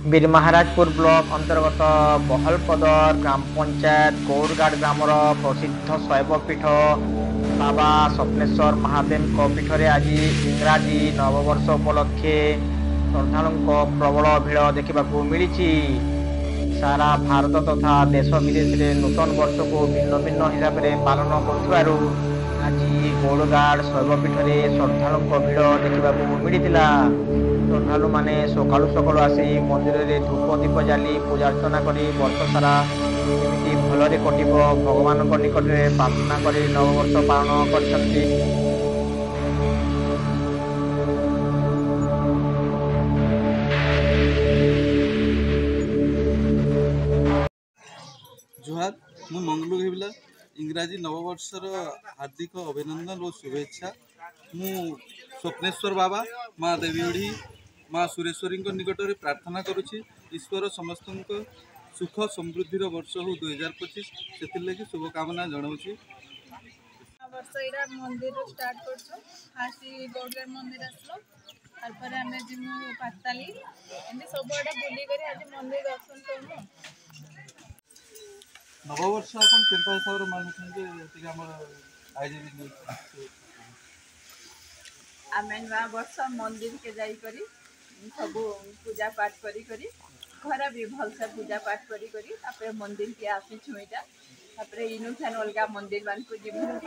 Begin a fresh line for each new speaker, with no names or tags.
বীরমহারাজপুর block অন্তর্গত বহলপদর গ্রাম পঞ্চায়েত গৌরগাড় গ্রামর প্রসিদ্ধ শৈবপীঠ বাবা স্বপ্নেশ্বর মহাদেবଙ୍କ ପୀଠରେ ଆଜି ଇଂରାଜୀ ନବବର୍ଷ ଉପଲକ୍ଷେ ଶ୍ରଦ୍ଧାଳୁଙ୍କ ପ୍ରବଳ ଭିଡ଼ ଦେଖିବାକୁ ମିଳିଛି। ସାରା ଭାରତ ତଥା ଦେଶ ବିଦେଶରେ ନୂତନ ବର୍ଷକୁ ଭିନ୍ନ ଭିନ୍ନ ହିସାବରେ ପାଳନ କରୁଥିବାରୁ ଆଜି ଗୌରଗାଡ଼ ଶୈବପୀଠରେ ଶ୍ରଦ୍ଧାଳୁଙ୍କ ଭିଡ଼ ଦେଖିବାକୁ ମିଳିଥିଲା। ଶ୍ରଦ୍ଧାଳୁମାନେ ସକାଳୁ ସକାଳୁ ଆସି ମନ୍ଦିରରେ ଧୂପ ଦୀପ ଜାଳି ପୂଜାର୍ଚ୍ଚନା କରି ବର୍ଷ ସାରା କେମିତି ଭଲରେ କଟିବ ଭଗବାନଙ୍କ ନିକଟରେ ପ୍ରାର୍ଥନା କରି ନବବର୍ଷ ପାଳନ କରିଛନ୍ତି।
जुहार मु मंगलू घेबिला इंग्राजी नववर्षर हार्दिक अभिनंदन और शुभेच्छा। मु स्वप्नेश्वर बाबा माँ देवीड़ी माँ सुरेश्वरी निकट में प्रार्थना करुच्ची ईश्वर समस्त सुख समृद्धि वर्ष हो 2025 से शुभकामना जनाऊँगी।
वर्ष एरा मंदिर स्टार्ट करछो फास्ट गौरगाड़ मंदिर आसलो तारपर आमे जिमु पाताली एने सब आडे बुली करी आज मंदिर दर्शन करमु।
नववर्ष अपन केनता हिसाब रे मानुछन जे एतिक हमर आईजी
आमे नवा वर्ष मंदिर के जाई करी सब पूजा पाठ करी करी घर भी भल से पूजा पाठ करी करी तापर मंदिर के आसी छुईटा तापर इनु थान अलगा मंदिर मान को जिमु और